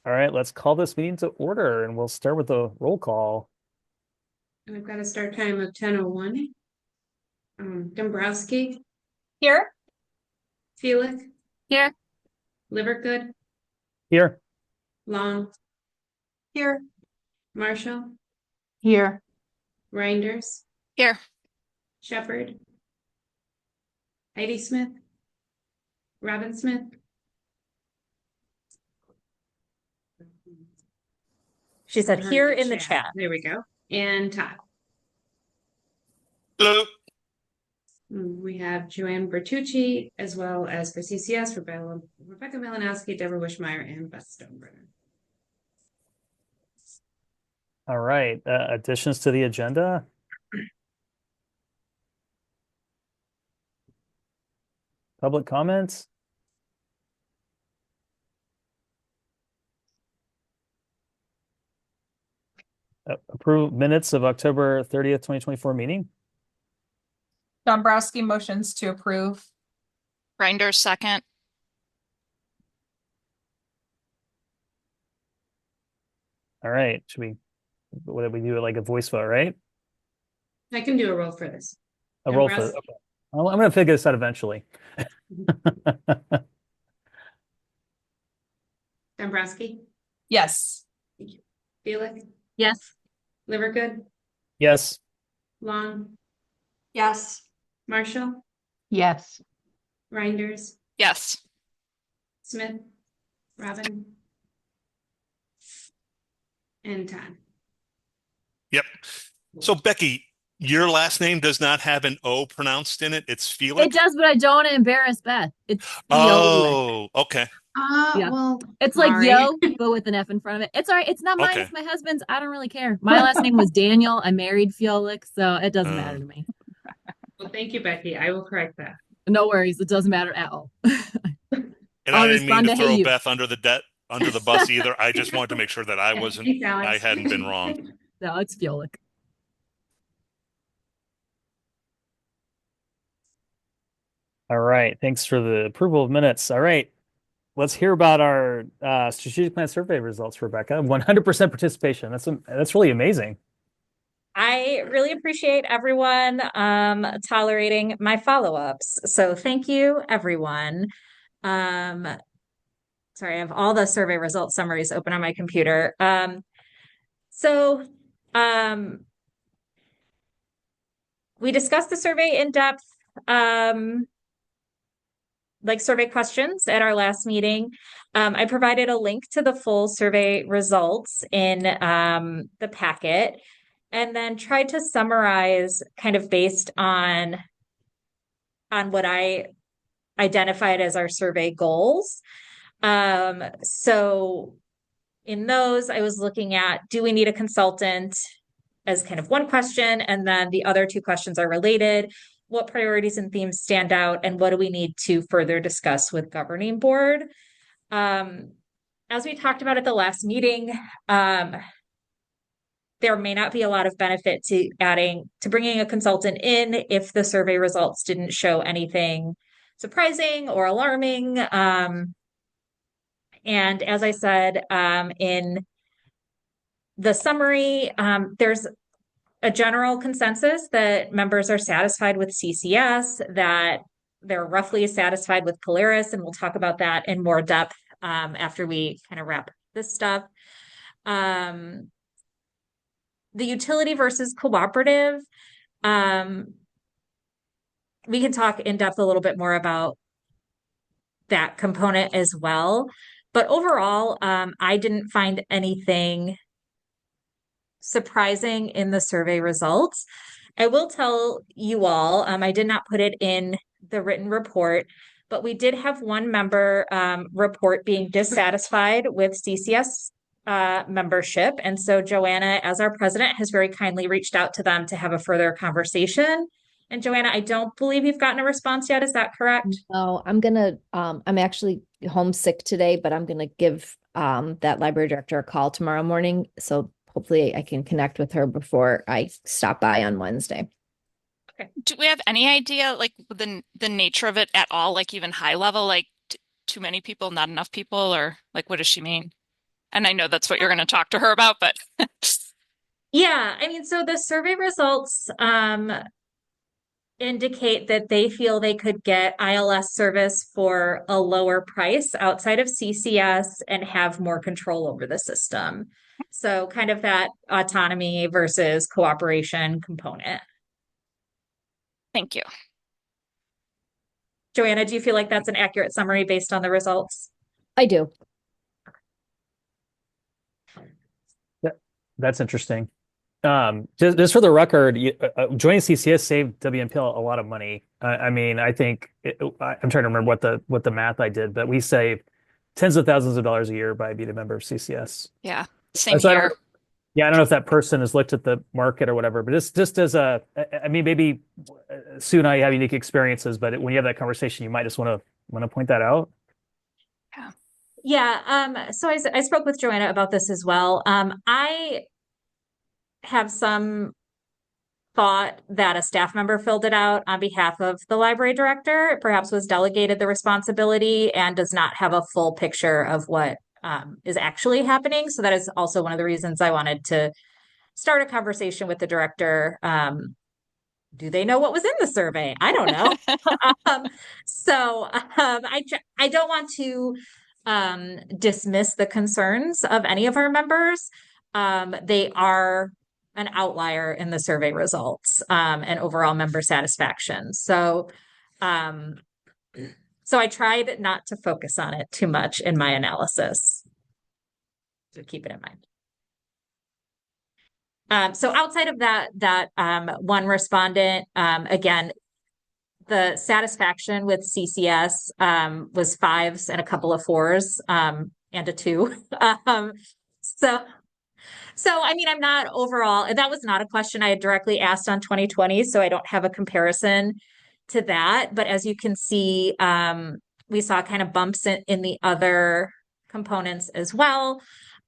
All right, let's call this meeting to order and we'll start with a roll call. And we've got a start time of 10:01. Dombrowski, Here. Feelick, Here. Livergood, Here. Long, Here. Marshall, Here. Reinders, Here. Shepherd, Heidi Smith, Robin Smith. She said here in the chat. There we go. And Todd. Hello. We have Joanne Bertucci, as well as for CCS, Rebecca Malinowski, Deborah Wishmeyer, and Beth Stonebrenner. All right, additions to the agenda. Public comments. Approve minutes of October 30th, 2024 meeting. Dombrowski motions to approve. Reinders second. All right, what did we do? Like a voice vote, right? I can do a roll for this. A roll for, okay. I'm going to figure this out eventually. Dombrowski, Yes. Feelick, Yes. Livergood, Yes. Long, Yes. Marshall, Yes. Reinders, Yes. Smith, Robin, and Todd. Yep. So Becky, your last name does not have an O pronounced in it. It's Feelick. It does, but I don't want to embarrass Beth. It's Oh, okay. Yeah. Well, it's like sorry. yo, but with an F in front of it. It's all right. It's not mine. Okay. It's my husband's. I don't really care. My last name was Daniel. I married Fiolik, so it doesn't matter to me. Well, thank you, Becky. I will correct that. No worries. It doesn't matter at all. And I'll I didn't mean respond to to throw hey you. Beth under the bus either. I just wanted to make sure that I Thanks, Alex. I hadn't been wrong. No, it's Fiolik. All right, thanks for the approval of minutes. All right, let's hear about our strategic plan survey results, Rebecca. 100% participation. That's really amazing. I really appreciate everyone tolerating my follow-ups. So thank you, everyone. Sorry, I have all the survey result summaries open on my computer. So we discussed the survey in depth, like survey questions at our last meeting. I provided a link to the full survey results in the packet, and then tried to summarize kind of based on what I identified as our survey goals. So in those, I was looking at, do we need a consultant as kind of one question? And then the other two questions are related. What priorities and themes stand out? And what do we need to further discuss with governing board? As we talked about at the last meeting, there may not be a lot of benefit to bringing a consultant in if the survey results didn't show anything surprising or alarming. And as I said, in the summary, there's a general consensus that members are satisfied with CCS, that they're roughly satisfied with Polaris, and we'll talk about that in more depth after we kind of wrap this stuff. The utility versus cooperative, we can talk in depth a little bit more about that component as well. But overall, I didn't find anything surprising in the survey results. I will tell you all, I did not put it in the written report, but we did have one member report being dissatisfied with CCS membership. And so Joanna, as our president, has very kindly reached out to them to have a further conversation. And Joanna, I don't believe you've gotten a response yet. Is that correct? No, I'm actually homesick today, but I'm gonna give that library director a call tomorrow morning. So hopefully I can connect with her before I stop by on Wednesday. Okay. Do we have any idea, like the nature of it at all? Like even high level, like too many people, not enough people, or like what does she mean? And I know that's what you're going to talk to her about, but Yeah, I mean, so the survey results indicate that they feel they could get ILS service for a lower price outside of CCS and have more control over the system. So kind of that autonomy versus cooperation component. thank you. Joanna, do you feel like that's an accurate summary based on the results? I do. That's interesting. Just for the record, joining CCS saved WMPL a lot of money. I mean, I think I'm trying to remember what the math I did, but we saved tens of thousands of dollars a year by being a member of CCS. Yeah, same So here. I don't know if that person has looked at the market or whatever, but just as I mean, maybe Sue and I have unique experiences, but when you have that conversation, you might just want to point that out. Yeah, so I spoke with Joanna about this as well. I have some thought that a staff member filled it out on behalf of the library director, perhaps was delegated the responsibility and does not have a full picture of what is actually happening. So that is also one of the reasons I wanted to start a conversation with the director. Do they know what was in the survey? I don't know. I don't want to dismiss the concerns of any of our members. They are an outlier in the survey results and overall member satisfaction. So I tried not to focus on it too much in my analysis. So keep it in mind. So outside of that one respondent, again, the satisfaction with CCS was 5s and a couple of 4s and a 2. So I mean, I'm not overall, that was not a question I had directly asked on 2020, so I don't have a comparison to that. But as you can see, we saw kind of bumps in the other components as well.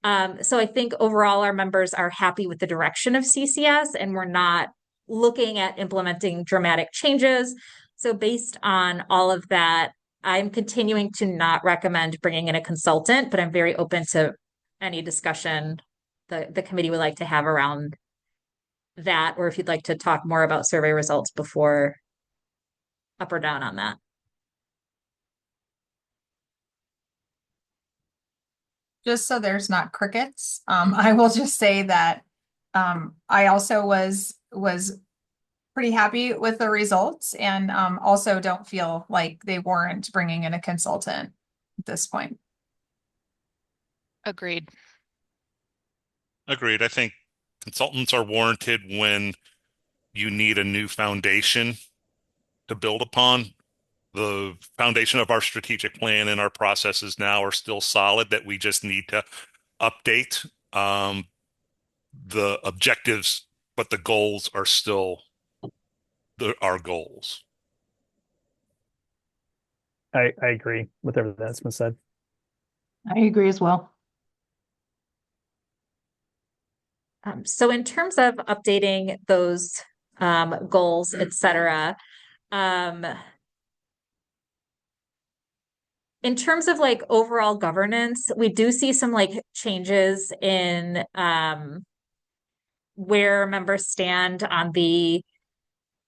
So I think overall our members are happy with the direction of CCS and we're not looking at implementing dramatic changes. So based on all of that, I'm continuing to not recommend bringing in a consultant, but I'm very open to any discussion the committee would like to have around that, or if you'd like to talk more about survey results before up or down on that. Just so there's not crickets, I will just say that I also was pretty happy with the results and also don't feel like they warrant bringing in a consultant at this point. Agreed. Agreed. I think consultants are warranted when you need a new foundation to build upon. The foundation of our strategic plan and our processes now are still solid, that we just need to update the objectives, but the goals are still our goals. I agree with everything that's been said. I agree as well. So in terms of updating those goals, et cetera, in terms of like overall governance, we do see some like changes in where members stand on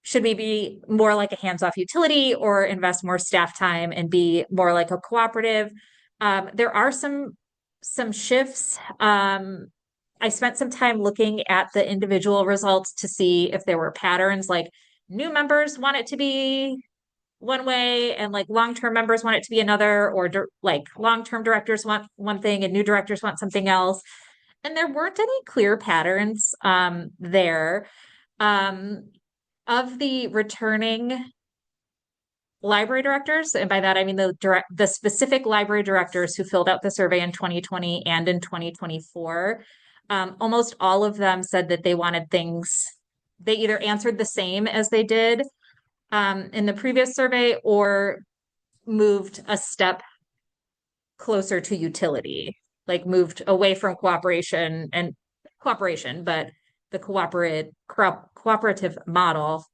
should we be more like a hands-off utility or invest more staff time and be more like a cooperative? There are some shifts. I spent some time looking at the individual results to see if there were patterns, like new members want it to be one way and like long-term members want it to be another, or like long-term directors want one thing and new directors want something else. And there weren't any clear patterns there. Of the returning library directors, and by that I mean the specific library directors who filled out the survey in 2020 and in 2024, almost all of them said that they wanted things, they either answered the same as they did in the previous survey or moved a step closer to utility, like moved away from cooperation, but the cooperative model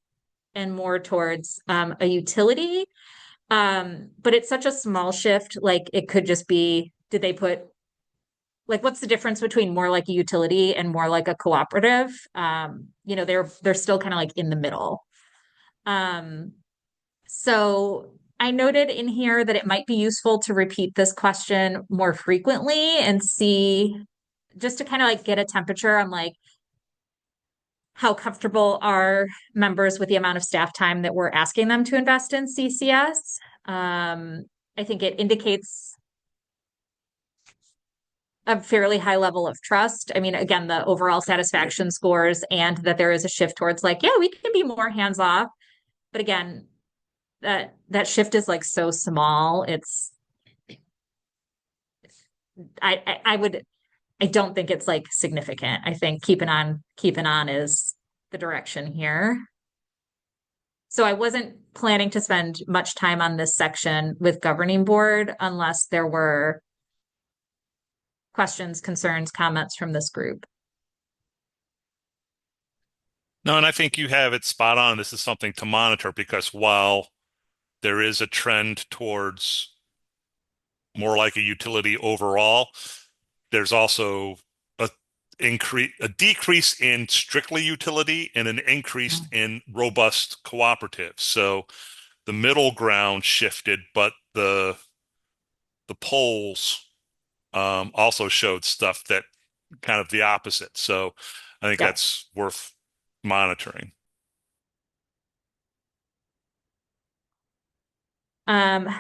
and more towards a utility. But it's such a small shift, like it could just be, did they put like what's the difference between more like a utility and more like a cooperative? You know, they're still kind of like in the middle. So I noted in here that it might be useful to repeat this question more frequently and see, just to kind of like get a temperature on like how comfortable are members with the amount of staff time that we're asking them to invest in CCS. I think it indicates a fairly high level of trust. I mean, again, the overall satisfaction scores and that there is a shift towards like, yeah, we can be more hands off. But again, that shift is like so small. It's I don't think it's like significant. I think keeping on is the direction here. So I wasn't planning to spend much time on this section with governing board unless there were questions, concerns, comments from this group. No, and I think you have it spot on. This is something to monitor because while there is a trend towards more like a utility overall, there's also a decrease in strictly utility and an increase in robust cooperatives. So the middle ground shifted, but the polls also showed stuff that kind of the opposite. So I think that's worth monitoring. I'm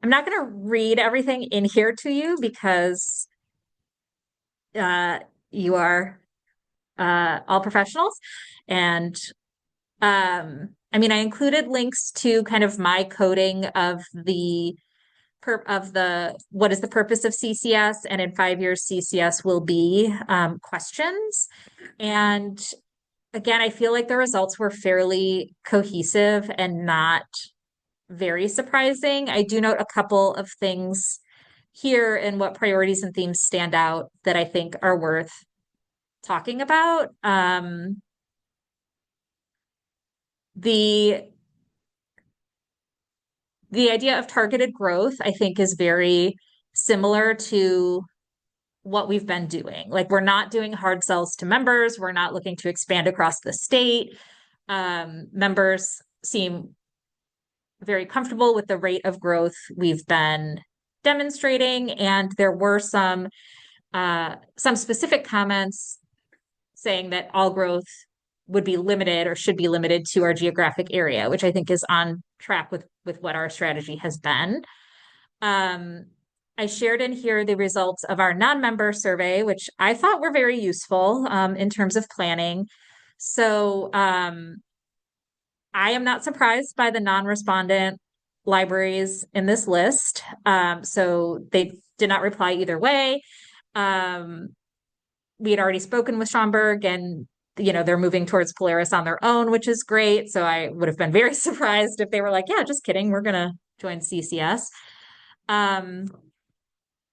not going to read everything in here to you because you are all professionals. And I mean, I included links to kind of my coding of what is the purpose of CCS, and in 5 years CCS will be questions. And again, I feel like the results were fairly cohesive and not very surprising. I do note a couple of things here and what priorities and themes stand out that I think are worth talking about. The idea of targeted growth, I think, is very similar to what we've been doing. Like, we're not doing hard sells to members. We're not looking to expand across the state. Members seem very comfortable with the rate of growth we've been demonstrating. And there were some specific comments saying that all growth would be limited or should be limited to our geographic area, which I think is on track with what our strategy has been. I shared in here the results of our non-member survey, which I thought were very useful in terms of planning. So I am not surprised by the non-respondent libraries in this list. So they did not reply either way. We had already spoken with Schaumburg, and they're moving towards Polaris on their own, which is great. So I would have been very surprised if they were like, yeah, just kidding, we're gonna join CCS.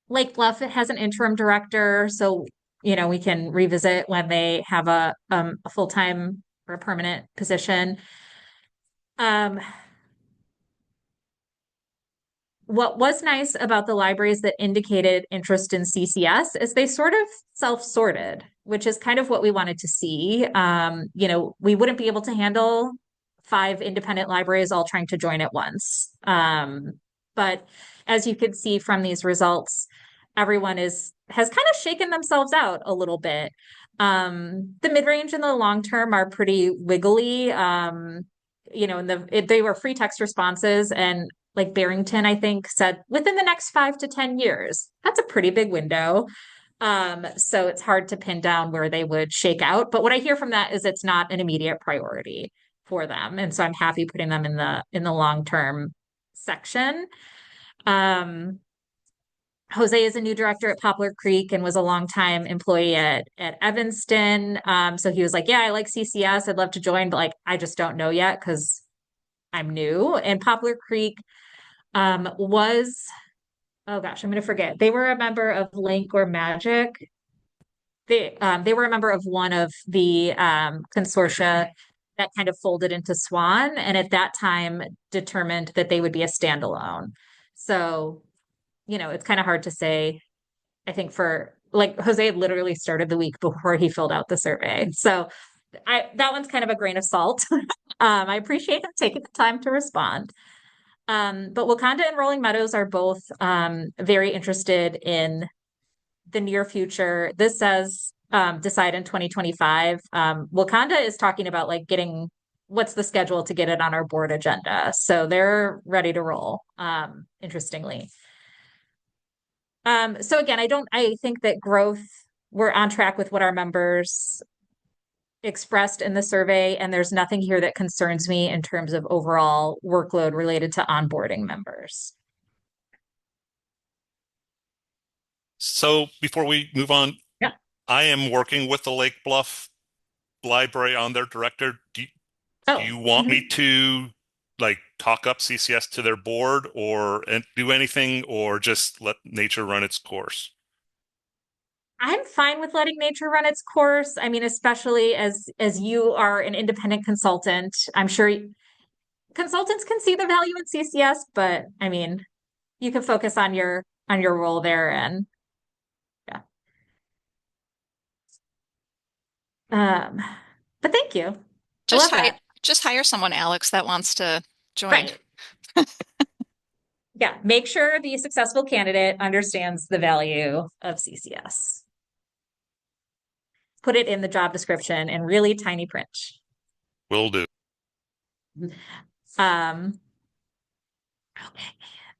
Lake Bluff has an interim director, so we can revisit when they have a full-time or a permanent position. What was nice about the libraries that indicated interest in CCS is they sort of self-sorted, which is kind of what we wanted to see. We wouldn't be able to handle 5 independent libraries all trying to join at once. But as you could see from these results, everyone has kind of shaken themselves out a little bit. The mid-range and the long term are pretty wiggly. They were free text responses, and like Barrington, I think, said within the next 5 to 10 years. That's a pretty big window. So it's hard to pin down where they would shake out. But what I hear from that is it's not an immediate priority for them. And so I'm happy putting them in the long-term section. Jose is a new director at Poplar Creek and was a longtime employee at Evanston. So he was like, yeah, I like CCS. I'd love to join, but like, I just don't know yet because I'm new. And Poplar Creek was, oh gosh, I'm going to forget. They were a member of Link or Magic. They were a member of one of the consortia that kind of folded into Swan, and at that time determined that they would be a standalone. So, it's kind of hard to say, I think, for like Jose had literally started the week before he filled out the survey. So that one's kind of a grain of salt. I appreciate him taking the time to respond. But Wakanda and Rolling Meadows are both very interested in the near future. This says decide in 2025. Wakanda is talking about like getting what's the schedule to get it on our board agenda. So they're ready to roll, interestingly. So again, I think that growth, we're on track with what our members expressed in the survey, and there's nothing here that concerns me in terms of overall workload related to onboarding members. So before we move on, Yeah. I am working with the Lake Bluff Library on their director. Do you want me to like talk up CCS to their board or do anything, or just let nature run its course? I'm fine with letting nature run its course. I mean, especially as you are an independent consultant, I'm sure consultants can see the value in CCS, but I mean, you can focus on your role there, and yeah. But thank you. I love that. Just hire someone, Alex, that wants to join. Right. Yeah, make sure the successful candidate understands the value of CCS. Put it in the job description in really tiny print. Will do. Okay.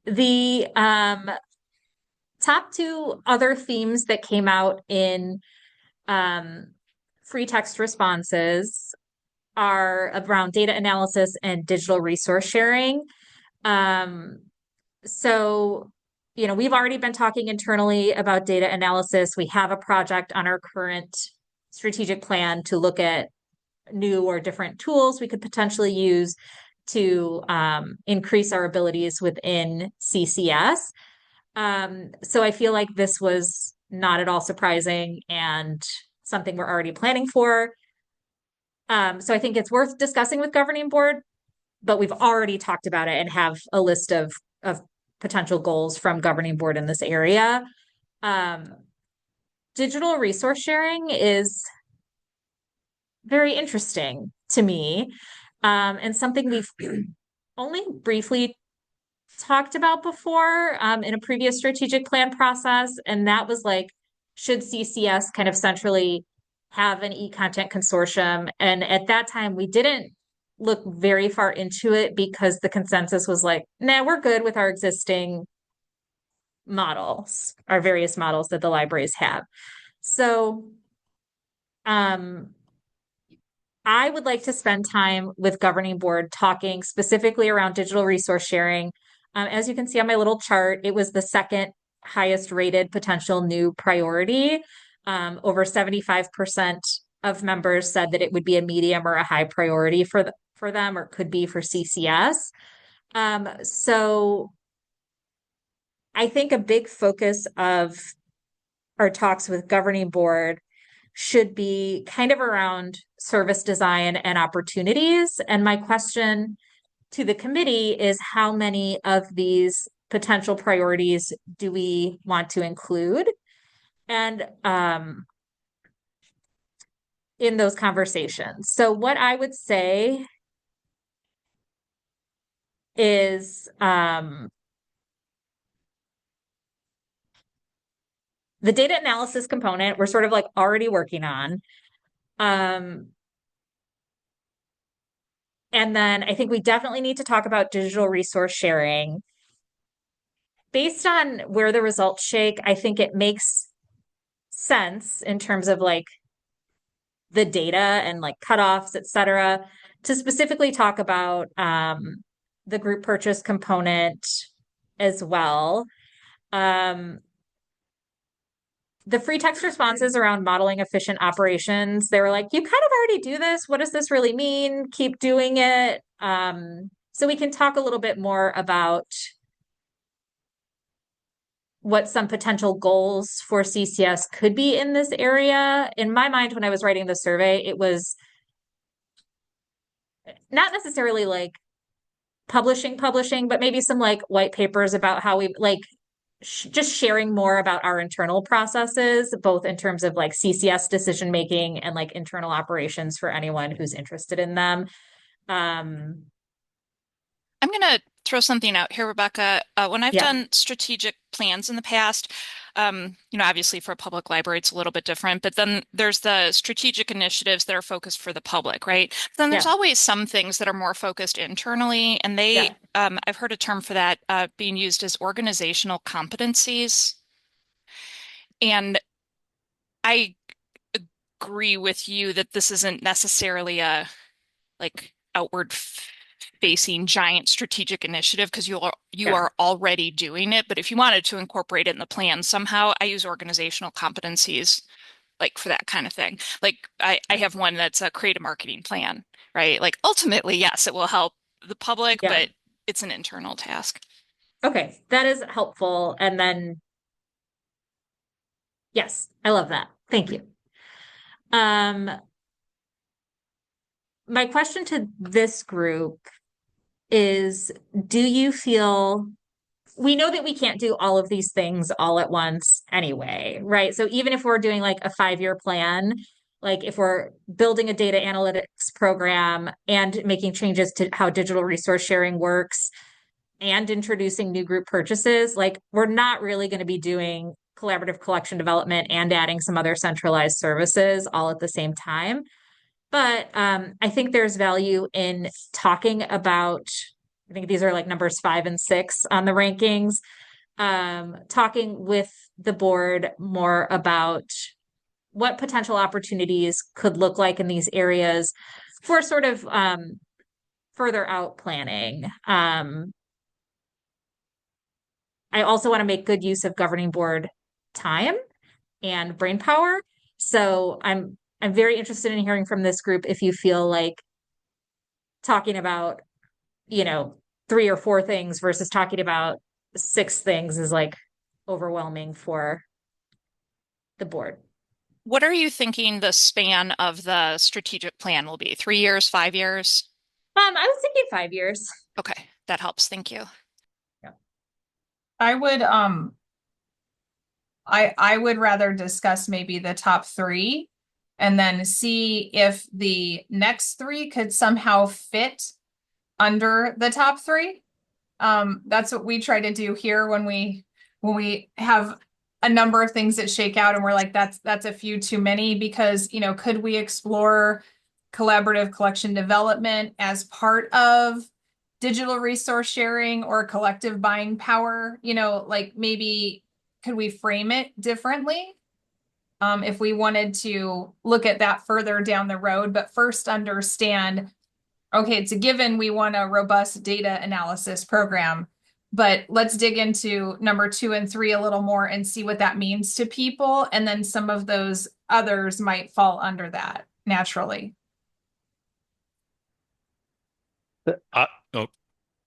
The top two other themes that came out in free text responses are around data analysis and digital resource sharing. So, you know, we've already been talking internally about data analysis. We have a project on our current strategic plan to look at new or different tools we could potentially use to increase our abilities within CCS. So I feel like this was not at all surprising and something we're already planning for. So I think it's worth discussing with governing board, but we've already talked about it and have a list of potential goals from governing board in this area. Digital resource sharing is very interesting to me, and something we've only briefly talked about before in a previous strategic plan process. And that was like, should CCS kind of centrally have an e-content consortium? And at that time, we didn't look very far into it because the consensus was like, nah, we're good with our existing models, our various models that the libraries have. So I would like to spend time with governing board talking specifically around digital resource sharing. As you can see on my little chart, it was the second highest rated potential new priority. Over 75% of members said that it would be a medium or a high priority for them, or could be for CCS. So I think a big focus of our talks with governing board should be kind of around service design and opportunities. And my question to the committee is, how many of these potential priorities do we want to include? And in those conversations. So what I would say is the data analysis component, we're sort of like already working on. And then I think we definitely need to talk about digital resource sharing. Based on where the results shake, I think it makes sense in terms of like the data and like cutoffs, et cetera, to specifically talk about the group purchase component as well. The free text responses around modeling efficient operations, they were like, you kind of already do this. What does this really mean? Keep doing it. So we can talk a little bit more about what some potential goals for CCS could be in this area. In my mind, when I was writing the survey, it was not necessarily like publishing, but maybe some like white papers about how we like just sharing more about our internal processes, both in terms of like CCS decision making and like internal operations for anyone who's interested in them. I'm going to throw something out here, Rebecca. When I've Yeah. done strategic plans in the past, obviously for a public library, it's a little bit different, but then there's the strategic initiatives that are focused for the public, right? Then there's Yeah. always some things that are more focused internally, and I've heard a term for that being used as organizational competencies. And I agree with you that this isn't necessarily a like outward facing giant strategic initiative because you are already doing it. But if you wanted to incorporate it in the plan somehow, I use organizational competencies like for that kind of thing. Like I have one that's a create a marketing plan, right? Like ultimately, yes, it will help the public, but it's an internal task. Okay, that is helpful. And then, yes, I love that. Thank you. My question to this group is, do you feel we know that we can't do all of these things all at once anyway, right? So even if we're doing like a 5-year plan, like if we're building a data analytics program and making changes to how digital resource sharing works and introducing new group purchases, like we're not really going to be doing collaborative collection development and adding some other centralized services all at the same time. But I think there's value in talking about, I think these are like numbers 5 and 6 on the rankings, talking with the board more about what potential opportunities could look like in these areas for sort of further out planning. I also want to make good use of governing board time and brain power. So I'm very interested in hearing from this group if you feel like talking about, 3 or 4 things versus talking about 6 things is like overwhelming for the board. What are you thinking the span of the strategic plan will be? 3 years, 5 years? I was thinking 5 years. Okay, that helps. Thank you. I would I would rather discuss maybe the top 3 and then see if the next 3 could somehow fit under the top 3. That's what we try to do here when we have a number of things that shake out and we're like, that's a few too many, because, could we explore collaborative collection development as part of digital resource sharing or collective buying power? Like maybe could we frame it differently? If we wanted to look at that further down the road, but first understand, okay, it's a given we want a robust data analysis program, but let's dig into number 2 and 3 a little more and see what that means to people. And then some of those others might fall under that naturally.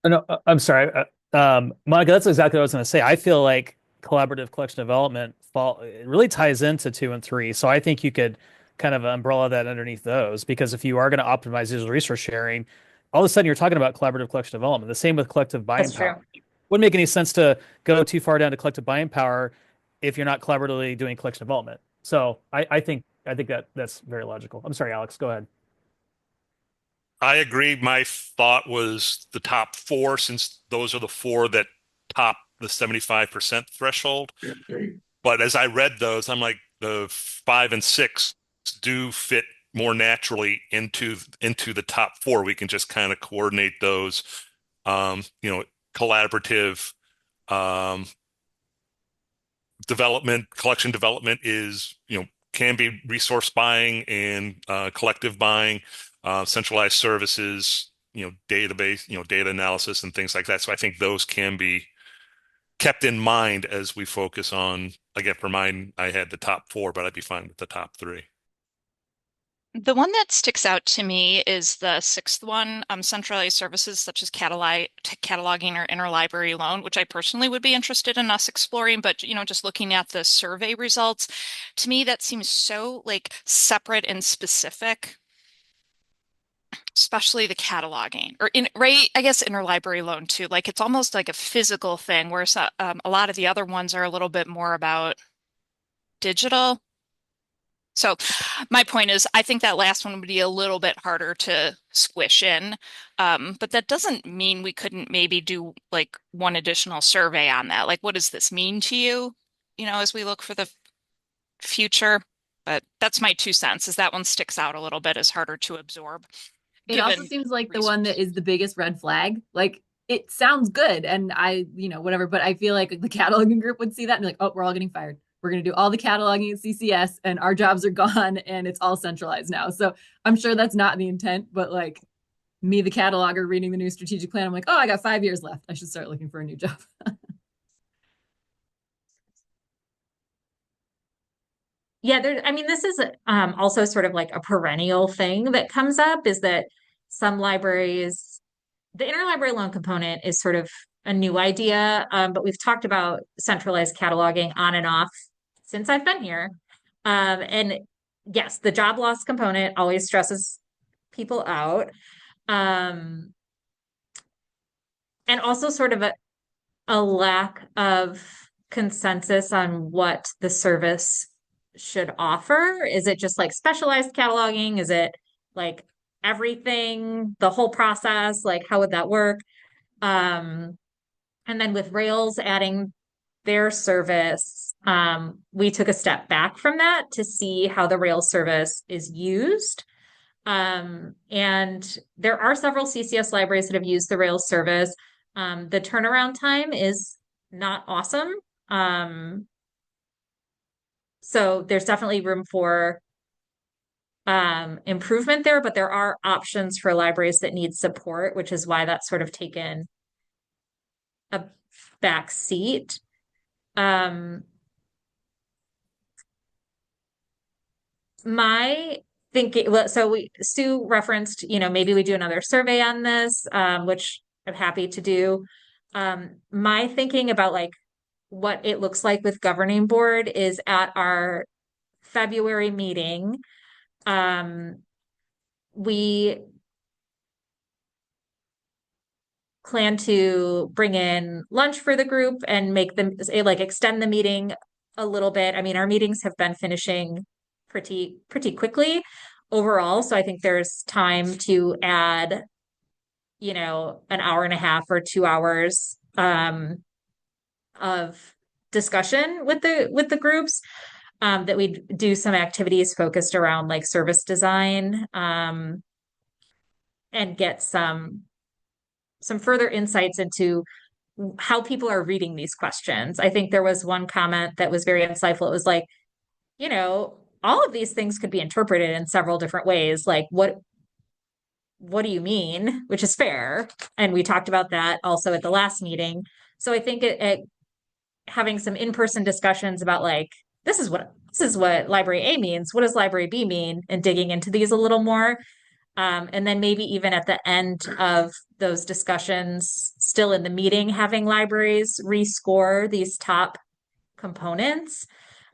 No, I'm sorry. Monica, that's exactly what I was going to say. I feel like collaborative collection development it really ties into 2 and 3. So I think you could kind of umbrella that underneath those, because if you are going to optimize digital resource sharing, all of a sudden you're talking about collaborative collection development. The same with collective buying That's power. true. Wouldn't make any sense to go too far down to collective buying power if you're not collaboratively doing collection development. So I think that's very logical. I'm sorry, Alex, go ahead. I agree. My thought was the top 4, since those are the 4 that top the 75% threshold. But as I read those, I'm like, the 5 and 6 do fit more naturally into the top 4. We can just kind of coordinate those. Collaborative development, collection development is, can be resource buying and collective buying. Centralized services, database, data analysis and things like that. So I think those can be kept in mind as we focus on, again, for mine, I had the top 4, but I'd be fine with the top 3. The one that sticks out to me is the 6th one, centralized services such as cataloging or interlibrary loan, which I personally would be interested in us exploring. But, just looking at the survey results, to me, that seems so like separate and specific. especially the cataloging or right, I guess interlibrary loan too. Like it's almost like a physical thing, whereas a lot of the other ones are a little bit more about digital. So my point is, I think that last one would be a little bit harder to squish in. But that doesn't mean we couldn't maybe do like one additional survey on that. Like, what does this mean to you, as we look for the future? But that's my 2 cents, is that one sticks out a little bit as harder to absorb. It also Given seems like the one that resources. is the biggest red flag. Like it sounds good and whatever, but I feel like the cataloging group would see that and be like, oh, we're all getting fired. We're going to do all the cataloging at CCS and our jobs are gone and it's all centralized now. So I'm sure that's not the intent, but like me, the cataloger reading the new strategic plan, I'm like, oh, I got 5 years left. I should start looking for a new job. Yeah, this is also sort of like a perennial thing that comes up, is that some libraries, the interlibrary loan component is sort of a new idea, but we've talked about centralized cataloging on and off since I've been here. And yes, the job loss component always stresses people out. And also sort of a lack of consensus on what the service should offer. Is it just like specialized cataloging? Is it like everything, the whole process? Like, how would that work? And then with Rails adding their service, we took a step back from that to see how the Rails service is used. And there are several CCS libraries that have used the Rails service. The turnaround time is not awesome. So there's definitely room for improvement there, but there are options for libraries that need support, which is why that's sort of taken a back seat. My thinking, well, so Sue referenced, maybe we do another survey on this, which I'm happy to do. My thinking about like what it looks like with governing board is at our February meeting. We plan to bring in lunch for the group and make them like extend the meeting a little bit. I mean, our meetings have been finishing pretty quickly overall, so I think there's time to add, an hour and a half or 2 hours of discussion with the groups. That we do some activities focused around like service design, and get some further insights into how people are reading these questions. I think there was one comment that was very insightful. It was like, all of these things could be interpreted in several different ways. Like, what do you mean? Which is fair. And we talked about that also at the last meeting. So I think having some in-person discussions about like, this is what library A means. What does library B mean? And digging into these a little more. And then maybe even at the end of those discussions, still in the meeting, having libraries rescore these top components,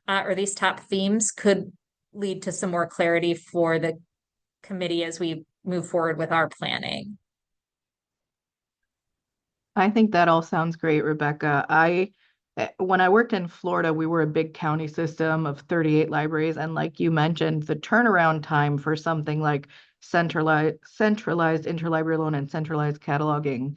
or these top themes could lead to some more clarity for the committee as we move forward with our planning. I think that all sounds great, Rebecca. When I worked in Florida, we were a big county system of 38 libraries. And like you mentioned, the turnaround time for something like centralized interlibrary loan and centralized cataloging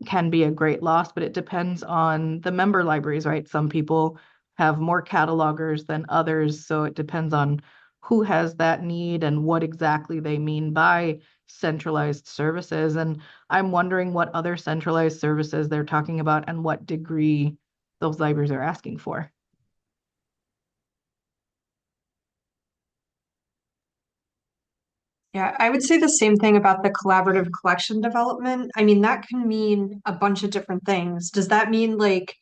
can be a great loss, but it depends on the member libraries, right? Some people have more catalogers than others, so it depends on who has that need and what exactly they mean by centralized services. And I'm wondering what other centralized services they're talking about and what degree those libraries are asking for. Yeah, I would say the same thing about the collaborative collection development. I mean, that can mean a bunch of different things. Does that mean like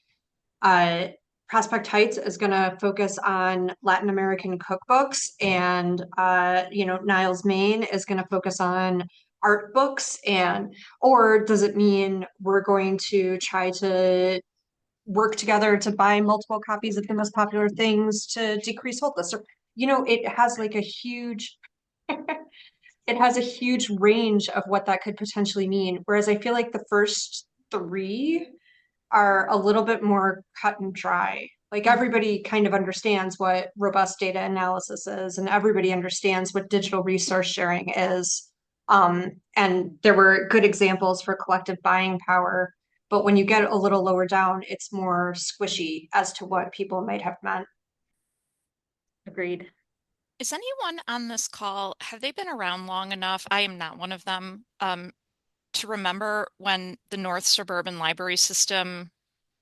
Prospect Heights is going to focus on Latin American cookbooks and Niles, Maine is going to focus on art books, or does it mean we're going to try to work together to buy multiple copies of the most popular things to decrease hold lists? Or, it has like a huge it has a huge range of what that could potentially mean. Whereas I feel like the first three are a little bit more cut and dry. Like everybody kind of understands what robust data analysis is, and everybody understands what digital resource sharing is. And there were good examples for collective buying power. But when you get a little lower down, it's more squishy as to what people might have meant. Agreed. Is anyone on this call, have they been around long enough? I am not one of them, to remember when the North Suburban Library System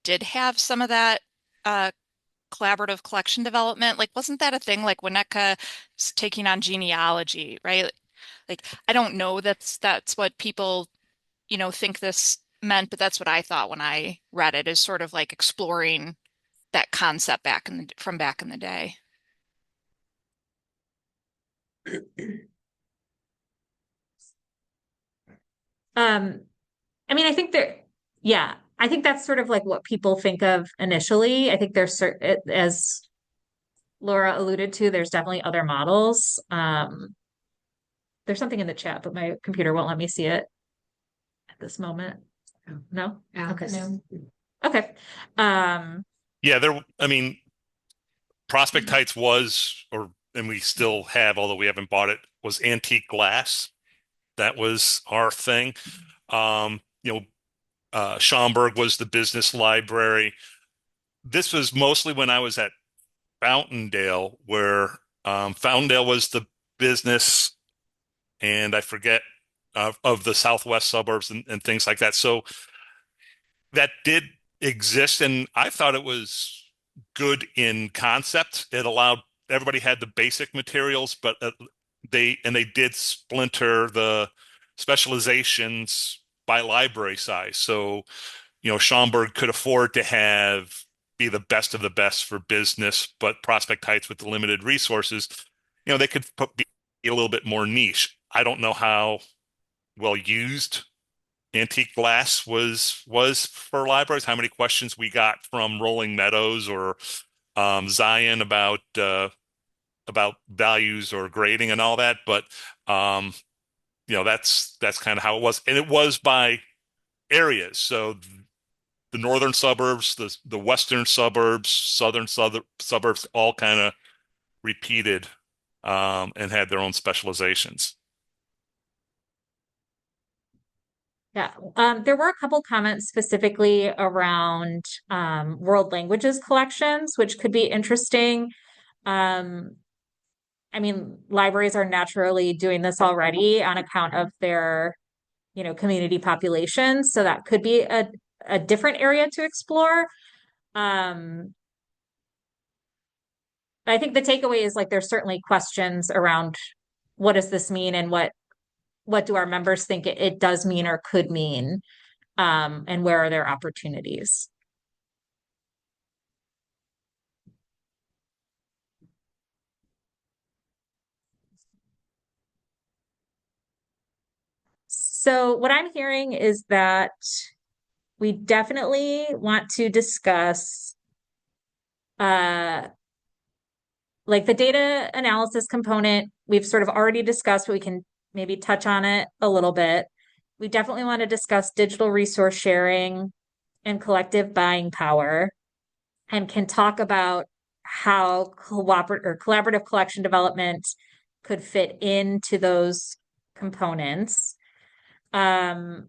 did have some of that collaborative collection development. Like, wasn't that a thing? Like Winnetka taking on genealogy, right? Like, I don't know that's what people, think this meant, but that's what I thought when I read it, is sort of like exploring that concept from back in the day. I mean, I think yeah, I think that's sort of like what people think of initially. I think there's as Laura alluded to, there's definitely other models. There's something in the chat, but my computer won't let me see it at this moment. No? Okay. No. Okay. Yeah, I mean, Prospect Heights and we still have, although we haven't bought it, was antique glass. That was our thing. Schaumburg was the business library. This was mostly when I was at Fountaindale, where Fountaindale was the business, and I forget of the southwest suburbs and things like that. So that did exist, and I thought it was good in concept. It allowed everybody had the basic materials, but they did splinter the specializations by library size. So, Schaumburg could afford to be the best of the best for business, but Prospect Heights, with the limited resources, they could be a little bit more niche. I don't know how well used antique glass was for libraries, how many questions we got from Rolling Meadows or Zion about values or grading and all that, but that's kind of how it was, and it was by areas. So the northern suburbs, the western suburbs, southern suburbs, all kind of repeated and had their own specializations. Yeah, there were a couple comments specifically around world languages collections, which could be interesting. I mean, libraries are naturally doing this already on account of their, community populations. So that could be a different area to explore. I think the takeaway is like there's certainly questions around what does this mean and what do our members think it does mean or could mean, and where are their opportunities? So what I'm hearing is that we definitely want to discuss like the data analysis component. We've sort of already discussed, but we can maybe touch on it a little bit. We definitely want to discuss digital resource sharing and collective buying power, and can talk about how collaborative collection development could fit into those components. And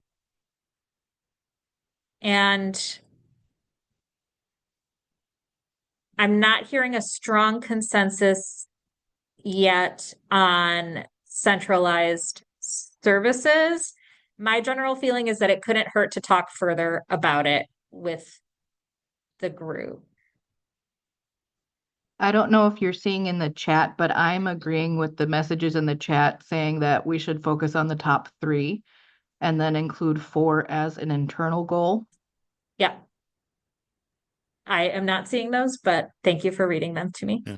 I'm not hearing a strong consensus yet on centralized services. My general feeling is that it couldn't hurt to talk further about it with the group. I don't know if you're seeing in the chat, but I'm agreeing with the messages in the chat saying that we should focus on the top 3 and then include 4 as an internal goal. Yeah. I am not seeing those, but thank you for reading them to me. Yeah.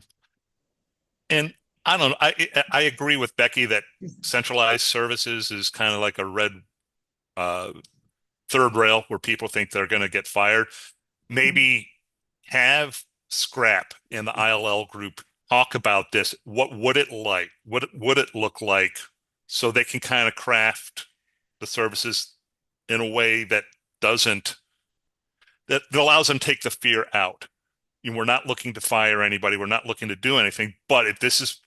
And I don't know, I agree with Becky that centralized services is kind of like a red third rail where people think they're going to get fired. Maybe have Scrap in the ILL group talk about this. What would it look like so they can kind of craft the services in a way that doesn't that allows them to take the fear out. We're not looking to fire anybody. We're not looking to do anything. But if this is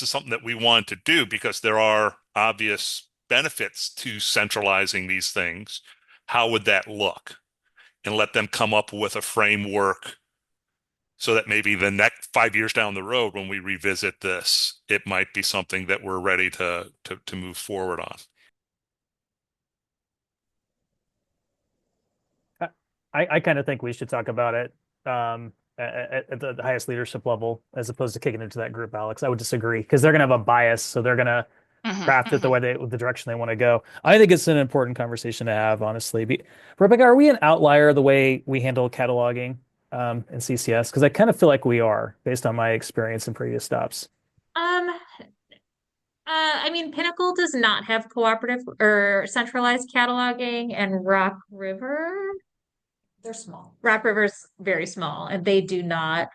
something that we want to do, because there are obvious benefits to centralizing these things, how would that look? And let them come up with a framework so that maybe the next 5 years down the road, when we revisit this, it might be something that we're ready to move forward on. I kind of think we should talk about it at the highest leadership level as opposed to kicking it into that group, Alex. I would disagree because they're going to have a bias, so they're going to craft it the way the direction they want to go. I think it's an important conversation to have, honestly. Rebecca, are we an outlier the way we handle cataloging in CCS? Because I kind of feel like we are, based on my experience in previous stops. I mean, Pinnacle does not have cooperative or centralized cataloging, and Rock River, They're small. Rock River's very small, and they do not.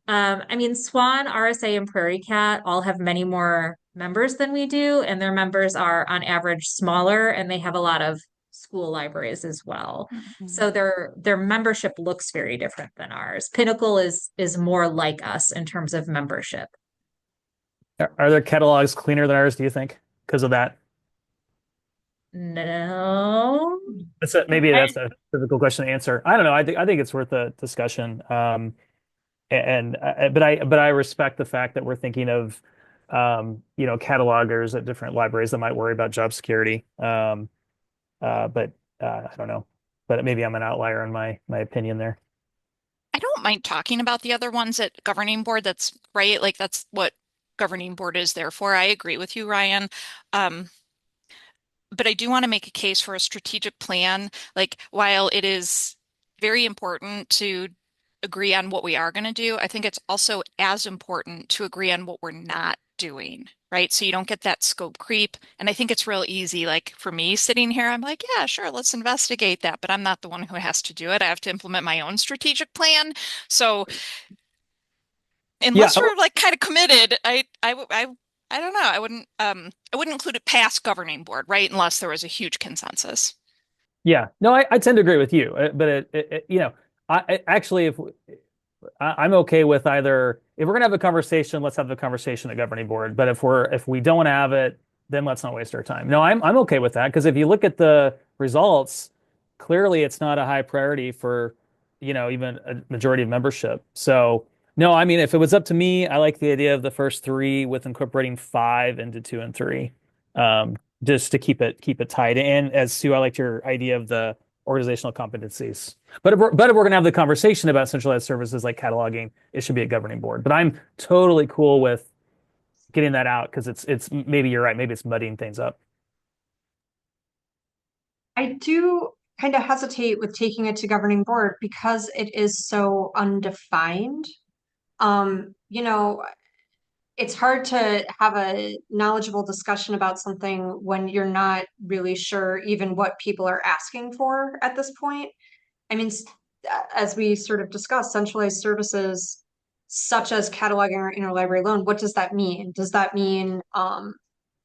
I mean, Swan, RSA, and Prairie Cat all have many more members than we do, and their members are on average smaller, and they have a lot of school libraries as well. So their membership looks very different than ours. Pinnacle is more like us in terms of membership. Are their catalogs cleaner than ours, do you think, because of that? No. Maybe that's a difficult question to answer. I don't know. I think it's worth a discussion. But I respect the fact that we're thinking of catalogers at different libraries that might worry about job security. But I don't know. But maybe I'm an outlier in my opinion there. I don't mind talking about the other ones at governing board. That's right. Like that's what governing board is there for. I agree with you, Ryan. But I do want to make a case for a strategic plan. Like while it is very important to agree on what we are going to do, I think it's also as important to agree on what we're not doing, right? So you don't get that scope creep. And I think it's real easy. Like for me sitting here, I'm like, yeah, sure, let's investigate that. But I'm not the one who has to do it. I have to implement my own strategic plan. So unless you're like kind of committed, I don't know. I wouldn't include it past governing board, right? Unless there was a huge consensus. Yeah, no, I tend to agree with you, but I'm okay with either. If we're gonna have a conversation, let's have the conversation at governing board. But if we don't have it, then let's not waste our time. No, I'm okay with that because if you look at the results, clearly it's not a high priority for even a majority of membership. So. No, I mean, if it was up to me, I like the idea of the first three with incorporating 5 into 2 and 3, just to keep it tied. And as Sue, I liked your idea of the organizational competencies. But if we're going to have the conversation about centralized services like cataloging, it should be a governing board. But I'm totally cool with getting that out because it's maybe you're right, maybe it's muddying things up. I do kind of hesitate with taking it to governing board because it is so undefined. It's hard to have a knowledgeable discussion about something when you're not really sure even what people are asking for at this point. I mean, as we sort of discussed, centralized services such as cataloging or interlibrary loan, what does that mean? Does that mean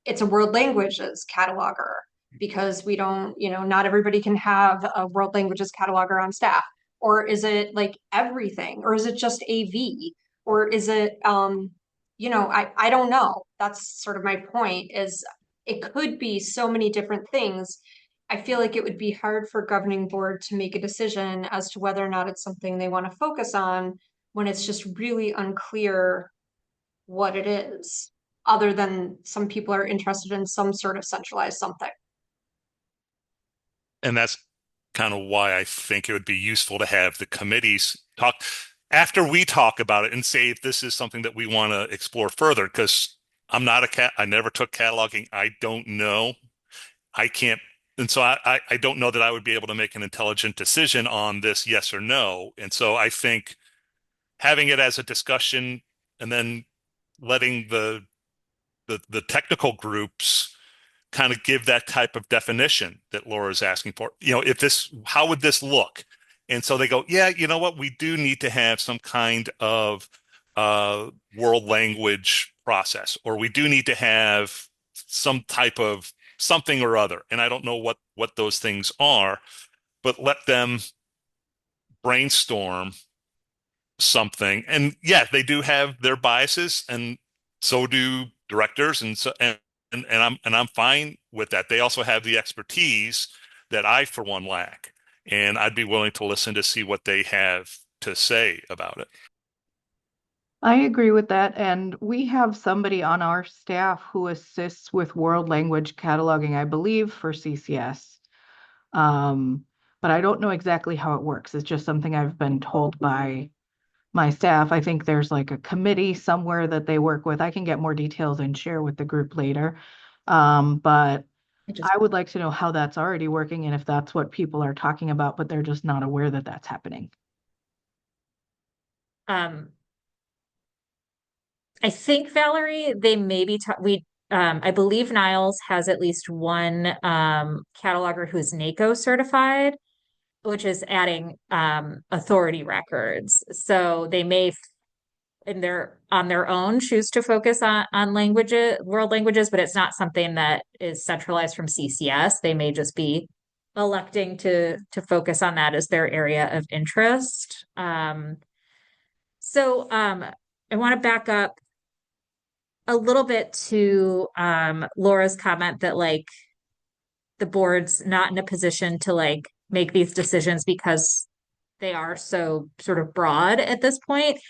it's a world languages cataloger? Because we don't, not everybody can have a world languages cataloger on staff. Or is it like everything? Or is it just AV? Or is it, I don't know. That's sort of my point is it could be so many different things. I feel like it would be hard for governing board to make a decision as to whether or not it's something they want to focus on when it's just really unclear what it is, other than some people are interested in some sort of centralized something. And that's kind of why I think it would be useful to have the committees talk after we talk about it and say if this is something that we want to explore further, because I'm not I never took cataloging. I don't know. I can't. And so I don't know that I would be able to make an intelligent decision on this, yes or no. And so I think having it as a discussion and then letting the technical groups kind of give that type of definition that Laura's asking for. How would this look? And so they go, yeah, you know what? We do need to have some kind of world language process, or we do need to have some type of something or other. And I don't know what those things are, but let them brainstorm something. And yeah, they do have their biases, and so do directors, and so and I'm fine with that. They also have the expertise that I, for one, lack, and I'd be willing to listen to see what they have to say about it. I agree with that. And we have somebody on our staff who assists with world language cataloging, I believe, for CCS. But I don't know exactly how it works. It's just something I've been told by my staff. I think there's like a committee somewhere that they work with. I can get more details and share with the group later. But I would like to know how that's already working and if that's what people are talking about, but they're just not aware that that's happening. I think, Valerie, they maybe I believe Niles has at least one cataloger who's NACO certified, which is adding authority records. So they may on their own choose to focus on languages, world languages, but it's not something that is centralized from CCS. They may just be electing to focus on that as their area of interest. So I want to back up a little bit to Laura's comment that like the board's not in a position to like make these decisions because they are so sort of broad at this point.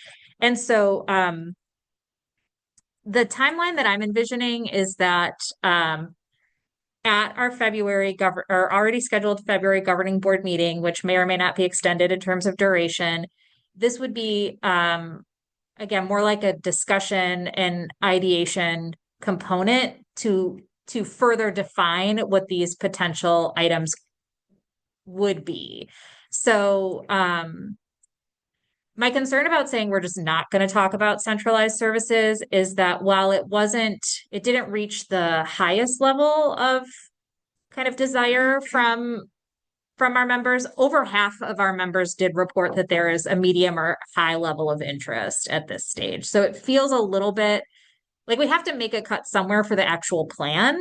And so the timeline that I'm envisioning is that at our or already scheduled February governing board meeting, which may or may not be extended in terms of duration, this would be again, more like a discussion and ideation component to further define what these potential items would be. So my concern about saying we're just not going to talk about centralized services is that while it didn't reach the highest level of kind of desire from our members, over half of our members did report that there is a medium or high level of interest at this stage. So it feels a little bit like we have to make a cut somewhere for the actual plan.